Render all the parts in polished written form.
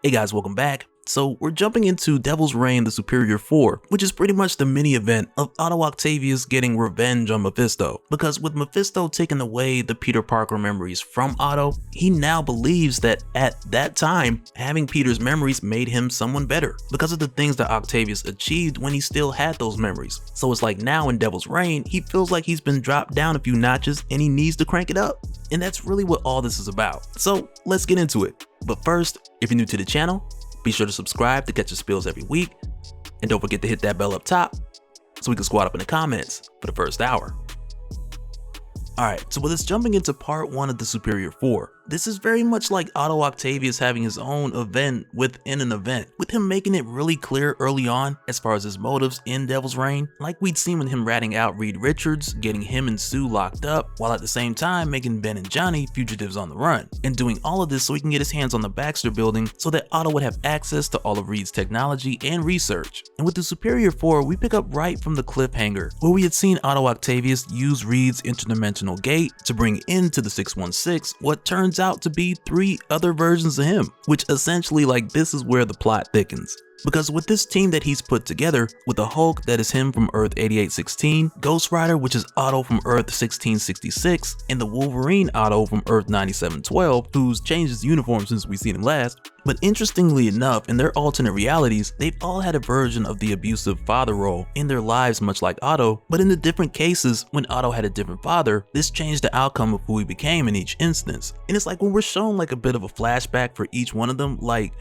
Hey guys, welcome back. So we're jumping into Devil's Reign the Superior 4, which is pretty much the mini event of Otto Octavius getting revenge on Mephisto. Because with Mephisto taking away the Peter Parker memories from Otto, he now believes that at that time, having Peter's memories made him someone better because of the things that Octavius achieved when he still had those memories. So it's like now in Devil's Reign, he feels like he's been dropped down a few notches and he needs to crank it up. And that's really what all this is about. So let's get into it. But first, if you're new to the channel, be sure to subscribe to catch the spills every week, and don't forget to hit that bell up top so we can squad up in the comments for the first hour. Alright, so with us jumping into part 1 of the Superior 4, this is very much like Otto Octavius having his own event within an event, with him making it really clear early on as far as his motives in Devil's Reign, like we'd seen with him ratting out Reed Richards, getting him and Sue locked up, while at the same time making Ben and Johnny fugitives on the run, and doing all of this so he can get his hands on the Baxter building so that Otto would have access to all of Reed's technology and research. And with the Superior 4, we pick up right from the cliffhanger, where we had seen Otto Octavius use Reed's interdimensional gate to bring into the 616 what turns out to be 3 other versions of him, which essentially this is where the plot thickens. Because with this team that he's put together, with the Hulk that is him from Earth 8816, Ghost Rider which is Otto from Earth 1666, and the Wolverine Otto from Earth 9712, who's changed his uniform since we've seen him last. But interestingly enough, in their alternate realities, they've all had a version of the abusive father role in their lives much like Otto, but in the different cases, when Otto had a different father, this changed the outcome of who he became in each instance. And it's like when we're shown a bit of a flashback for each one of them, like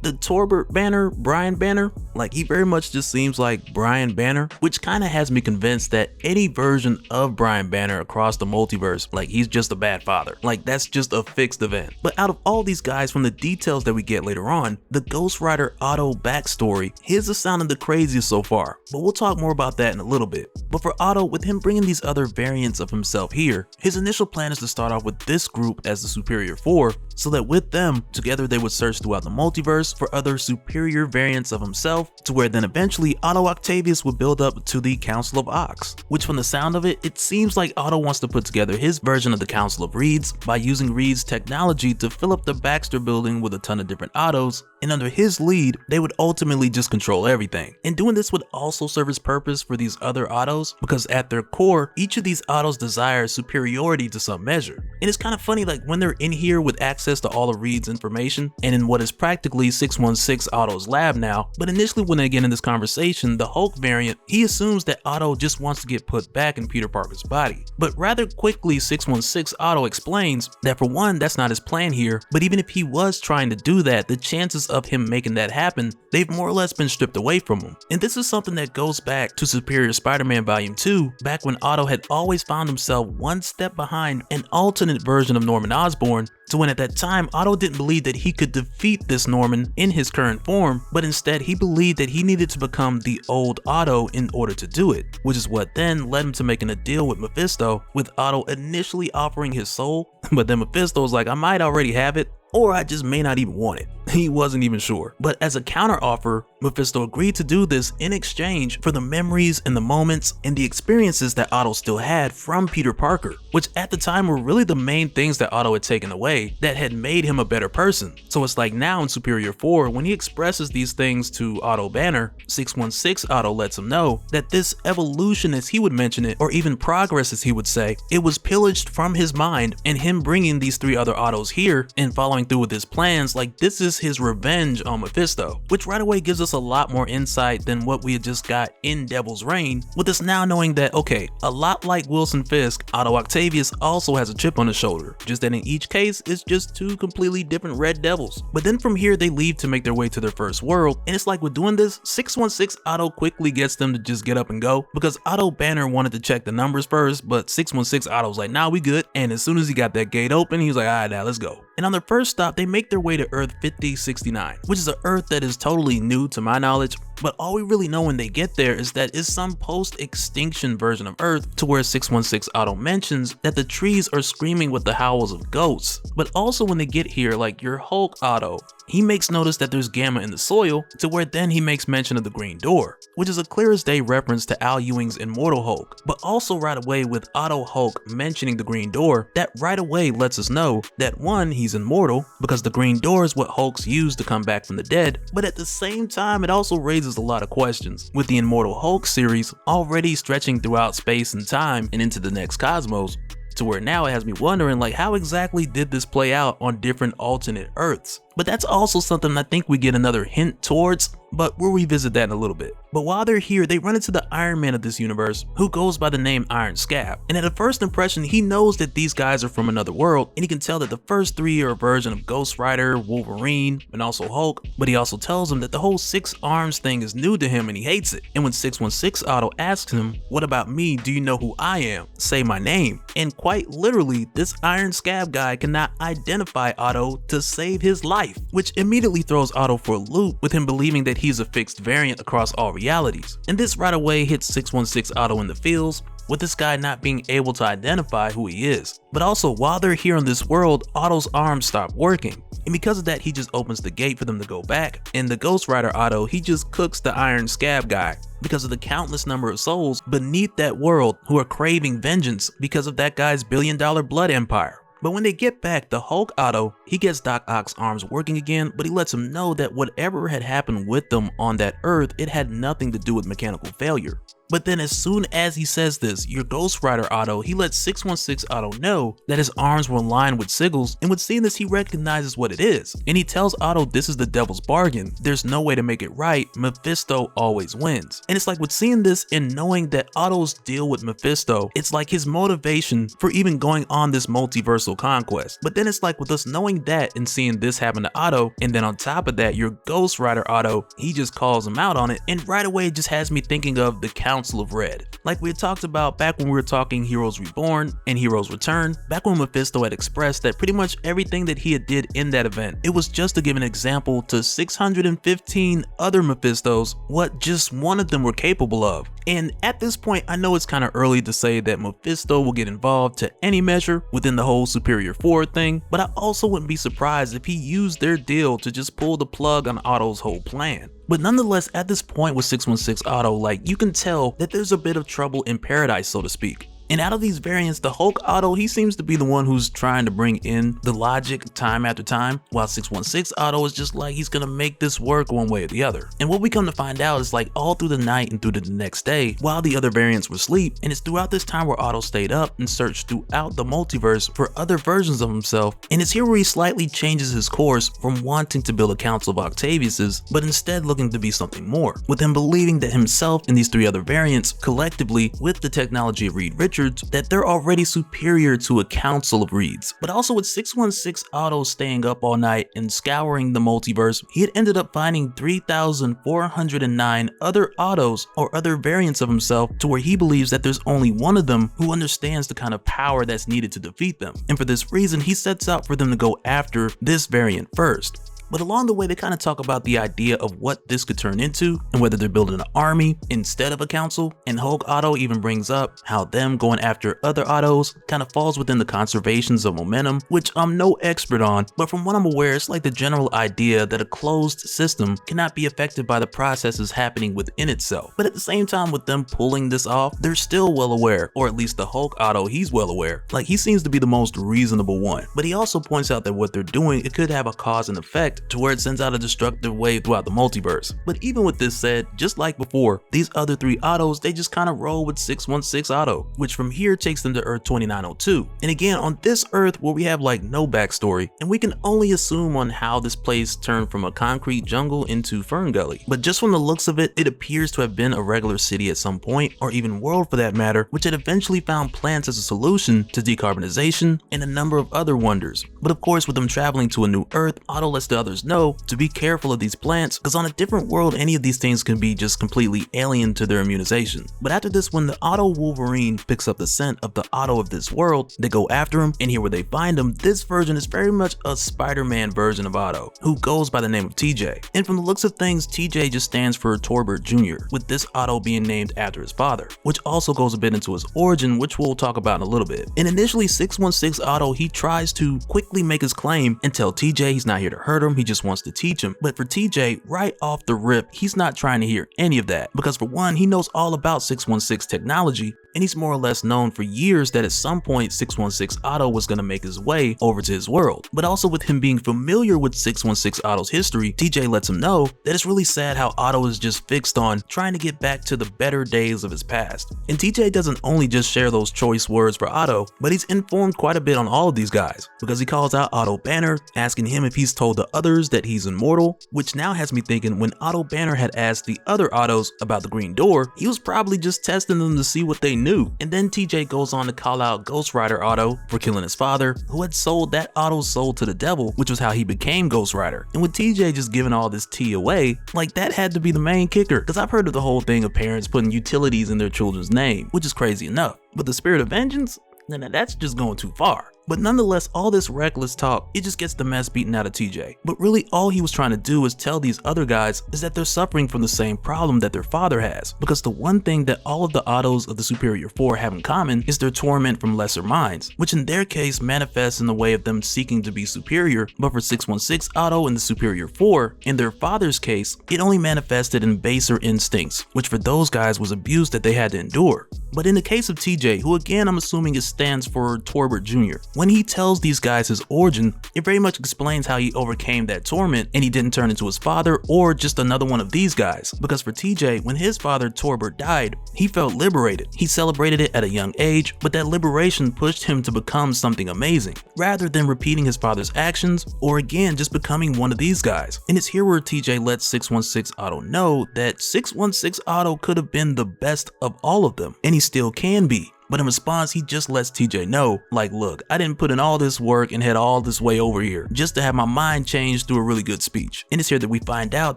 the Torbert Banner, Brian Banner, he very much just seems like Brian Banner, which kind of has me convinced that any version of Brian Banner across the multiverse, he's just a bad father. That's just a fixed event. But out of all these guys, from the details that we get later on, the Ghost Rider Otto backstory, his is sounding the craziest so far, but we'll talk more about that in a little bit. But for Otto, with him bringing these other variants of himself here, his initial plan is to start off with this group as the Superior 4, so that with them, together they would search throughout the multiverse for other superior variants of himself, to where then eventually Otto Octavius would build up to the Council of Ox, which from the sound of it, it seems like Otto wants to put together his version of the Council of Reeds by using Reed's technology to fill up the Baxter building with a ton of different Ottos, and under his lead, they would ultimately just control everything. And doing this would also serve his purpose for these other Ottos, because at their core, each of these Ottos desires superiority to some measure. And it's kind of funny, when they're in here with access to all of Reed's information, and in what is practically 616 Otto's lab now, but initially when they get in this conversation, the Hulk variant, he assumes that Otto just wants to get put back in Peter Parker's body. But rather quickly, 616 Otto explains that for one, that's not his plan here, but even if he was trying to do that, the chances of him making that happen, they've more or less been stripped away from him. And this is something that goes back to Superior Spider-Man Volume 2, back when Otto had always found himself one step behind an alternate version of Norman Osborn, to when at that time Otto didn't believe that he could defeat this Norman in his current form, but instead he believed that he needed to become the old Otto in order to do it, which is what then led him to making a deal with Mephisto, with Otto initially offering his soul, but then Mephisto was like, I might already have it, or I just may not even want it. He wasn't even sure. But as a counter offer, Mephisto agreed to do this in exchange for the memories and the moments and the experiences that Otto still had from Peter Parker, which at the time were really the main things that Otto had taken away that had made him a better person. So it's like now in Superior 4, when he expresses these things to Otto Banner, 616 Otto lets him know that this evolution, as he would mention it, or even progress as he would say, it was pillaged from his mind, and him bringing these 3 other Ottos here and following through with his plans, this is his revenge on Mephisto, which right away gives us a lot more insight than what we had just got in Devil's Reign, with us now knowing that, okay, a lot like Wilson Fisk, Otto Octavius also has a chip on his shoulder, just that in each case, it's just 2 completely different red devils. But then from here, they leave to make their way to their first world, and it's like with doing this, 616 Otto quickly gets them to just get up and go, because Otto Banner wanted to check the numbers first, but 616 Otto's like, nah, we good, and as soon as he got that gate open, he was like, alright, now let's go. And on their first stop, they make their way to Earth 5069, which is an Earth that is totally new to my knowledge, but all we really know when they get there is that it's some post-extinction version of Earth, to where 616 Otto mentions that the trees are screaming with the howls of ghosts. But also when they get here, your Hulk Otto, he makes notice that there's gamma in the soil, to where then he makes mention of the green door, which is a clear as day reference to Al Ewing's Immortal Hulk. But also right away with Otto Hulk mentioning the green door, that right away lets us know that one, he's immortal, because the green door is what Hulks use to come back from the dead, but at the same time it also raises a lot of questions, with the Immortal Hulk series already stretching throughout space and time and into the next cosmos, to where now it has me wondering, like, how exactly did this play out on different alternate Earths? But that's also something I think we get another hint towards, but we'll revisit that in a little bit. But while they're here, they run into the Iron Man of this universe, who goes by the name Iron Scab. And at a first impression, he knows that these guys are from another world, and he can tell that the first three are a version of Ghost Rider, Wolverine, and also Hulk. But he also tells him that the whole 6 arms thing is new to him and he hates it. And when 616 Otto asks him, "What about me? Do you know who I am? Say my name." And quite literally, this Iron Scab guy cannot identify Otto to save his life, which immediately throws Otto for a loop, with him believing that he's a fixed variant across all realities. And this right away hits 616 Otto in the feels, with this guy not being able to identify who he is. But also, while they're here in this world, Otto's arms stop working, and because of that he just opens the gate for them to go back, and the Ghost Rider Otto, he just cooks the Iron Scab guy, because of the countless number of souls beneath that world who are craving vengeance because of that guy's billion-dollar blood empire. But when they get back, the Hulk Otto, he gets Doc Ock's arms working again, but he lets him know that whatever had happened with them on that Earth, it had nothing to do with mechanical failure. But then as soon as he says this, your Ghost Rider Otto, he lets 616 Otto know that his arms were aligned with Sigel's, and with seeing this he recognizes what it is. And he tells Otto this is the devil's bargain, there's no way to make it right, Mephisto always wins. And it's like with seeing this and knowing that Otto's deal with Mephisto, it's like his motivation for even going on this multiversal conquest. But then it's like with us knowing that and seeing this happen to Otto, and then on top of that your Ghost Rider Otto, he just calls him out on it, and right away it just has me thinking of the Council of Red. Like we had talked about back when we were talking Heroes Reborn and Heroes Return, back when Mephisto had expressed that pretty much everything that he had did in that event, it was just to give an example to 615 other Mephistos what just one of them were capable of. And at this point, I know it's kind of early to say that Mephisto will get involved to any measure within the whole Superior 4 thing, but I also wouldn't be surprised if he used their deal to just pull the plug on Otto's whole plan. But nonetheless, at this point with 616 Otto, like you can tell that there's a bit of trouble in paradise, so to speak. And out of these variants, the Hulk Otto, he seems to be the one who's trying to bring in the logic time after time, while 616 Otto is just like he's gonna make this work one way or the other. And what we come to find out is like all through the night and through the next day, while the other variants were asleep, and it's throughout this time where Otto stayed up and searched throughout the multiverse for other versions of himself, and it's here where he slightly changes his course from wanting to build a council of Octaviuses, but instead looking to be something more, with him believing that himself and these 3 other variants, collectively with the technology of Reed Richards, that they're already superior to a council of Reeds. But also with 616 Otto staying up all night and scouring the multiverse, he had ended up finding 3,409 other Ottos or other variants of himself, to where he believes that there's only one of them who understands the kind of power that's needed to defeat them. And for this reason, he sets out for them to go after this variant first. But along the way, they kind of talk about the idea of what this could turn into and whether they're building an army instead of a council. And Hulk Otto even brings up how them going after other Ottos kind of falls within the conservations of momentum, which I'm no expert on, but from what I'm aware, it's like the general idea that a closed system cannot be affected by the processes happening within itself. But at the same time, with them pulling this off, they're still well aware, or at least the Hulk Otto, he's well aware. Like he seems to be the most reasonable one. But he also points out that what they're doing, it could have a cause and effect to where it sends out a destructive wave throughout the multiverse. But even with this said, just like before, these other 3 Ottos, they just kind of roll with 616 Otto, which from here takes them to Earth 2902. And again, on this Earth where we have like no backstory, and we can only assume on how this place turned from a concrete jungle into Fern Gully. But just from the looks of it, it appears to have been a regular city at some point, or even world for that matter, which had eventually found plants as a solution to decarbonization and a number of other wonders. But of course, with them traveling to a new Earth, Otto lets the others know to be careful of these plants, because on a different world any of these things can be just completely alien to their immunization. But after this, when the Otto Wolverine picks up the scent of the Otto of this world, they go after him, and here where they find him, this version is very much a Spider-Man version of Otto, who goes by the name of TJ. And from the looks of things, TJ just stands for Torbert Jr., with this Otto being named after his father, which also goes a bit into his origin, which we'll talk about in a little bit. And initially 616 Otto, he tries to quickly make his claim and tell TJ he's not here to hurt him, he just wants to teach him. But for TJ, right off the rip, he's not trying to hear any of that, because for one, he knows all about 616 technology, and he's more or less known for years that at some point 616 Otto was going to make his way over to his world. But also with him being familiar with 616 Otto's history, TJ lets him know that it's really sad how Otto is just fixed on trying to get back to the better days of his past. And TJ doesn't only just share those choice words for Otto, but he's informed quite a bit on all of these guys, because he calls out Otto Banner, asking him if he's told the others that he's immortal, which now has me thinking when Otto Banner had asked the other Ottos about the Green Door, he was probably just testing them to see what they knew. And then TJ goes on to call out Ghost Rider Otto for killing his father, who had sold that Otto's soul to the devil, which was how he became Ghost Rider. And with TJ just giving all this tea away, like that had to be the main kicker, because I've heard of the whole thing of parents putting utilities in their children's name, which is crazy enough. But the spirit of vengeance? Nah, that's just going too far. But nonetheless, all this reckless talk, it just gets the mess beaten out of TJ. But really all he was trying to do is tell these other guys is that they're suffering from the same problem that their father has. Because the one thing that all of the Ottos of the Superior 4 have in common is their torment from lesser minds, which in their case manifests in the way of them seeking to be superior. But for 616 Otto and the Superior 4, in their father's case, it only manifested in baser instincts, which for those guys was abuse that they had to endure. But in the case of TJ, who again I'm assuming it stands for Torbert Jr., when he tells these guys his origin, it very much explains how he overcame that torment and he didn't turn into his father or just another one of these guys. Because for TJ, when his father Torbert died, he felt liberated. He celebrated it at a young age, but that liberation pushed him to become something amazing, rather than repeating his father's actions or again just becoming one of these guys. And it's here where TJ lets 616 Otto know that 616 Otto could have been the best of all of them, and he still can be. But in response, he just lets TJ know, like, look, I didn't put in all this work and head all this way over here just to have my mind changed through a really good speech. And it's here that we find out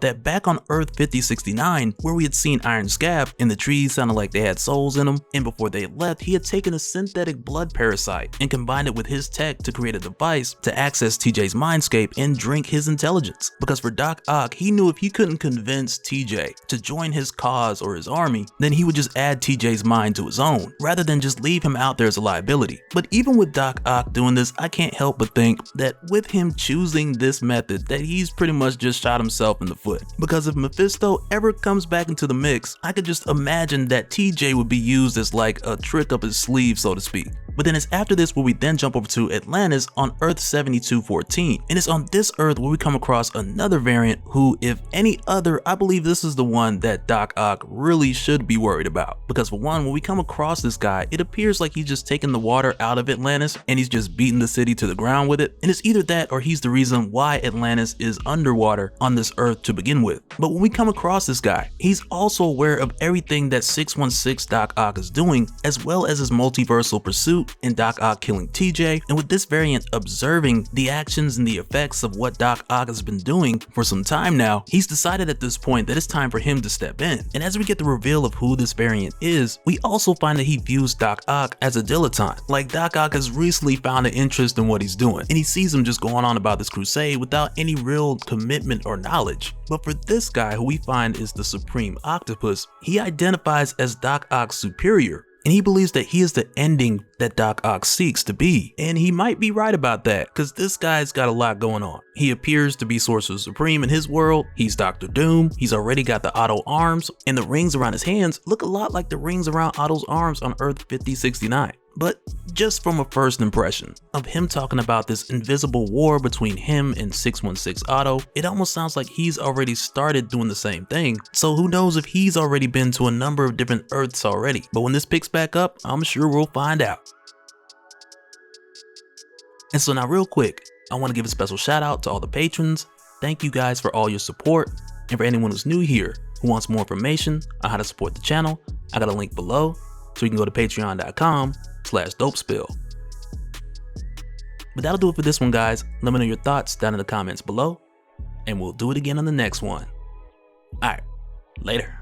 that back on Earth 5069, where we had seen Iron Scab and the trees sounded like they had souls in them, and before they left, he had taken a synthetic blood parasite and combined it with his tech to create a device to access TJ's mindscape and drink his intelligence. Because for Doc Ock, he knew if he couldn't convince TJ to join his cause or his army, then he would just add TJ's mind to his own, rather than just leave him out there as a liability. But even with Doc Ock doing this, I can't help but think that with him choosing this method, that he's pretty much just shot himself in the foot. Because if Mephisto ever comes back into the mix, I could just imagine that TJ would be used as like a trick up his sleeve, so to speak. But then it's after this where we then jump over to Atlantis on Earth 7214. And it's on this Earth where we come across another variant who, if any other, I believe this is the one that Doc Ock really should be worried about. Because for one, when we come across this guy, it appears like he's just taking the water out of Atlantis and he's just beating the city to the ground with it. And it's either that or he's the reason why Atlantis is underwater on this Earth to begin with. But when we come across this guy, he's also aware of everything that 616 Doc Ock is doing, as well as his multiversal pursuit and Doc Ock killing TJ. And with this variant observing the actions and the effects of what Doc Ock has been doing for some time now, he's decided at this point that it's time for him to step in. And as we get the reveal of who this variant is, we also find that he views Doc Ock as a dilettante. Like Doc Ock has recently found an interest in what he's doing, and he sees him just going on about this crusade without any real commitment or knowledge. But for this guy, who we find is the Supreme Octopus, he identifies as Doc Ock's superior, and he believes that he is the ending that Doc Ock seeks to be. And he might be right about that, because this guy's got a lot going on. He appears to be Sorcerer Supreme in his world, he's Dr. Doom, he's already got the Otto arms, and the rings around his hands look a lot like the rings around Otto's arms on Earth 5069. But just from a first impression of him talking about this invisible war between him and 616 Otto, it almost sounds like he's already started doing the same thing. So who knows if he's already been to a number of different Earths already. But when this picks back up, I'm sure we'll find out. And so now real quick, I want to give a special shout out to all the patrons. Thank you guys for all your support. And for anyone who's new here who wants more information on how to support the channel, I got a link below, so you can go to patreon.com/dopespill. But that'll do it for this one, guys. Let me know your thoughts down in the comments below, and we'll do it again on the next one. Alright, later.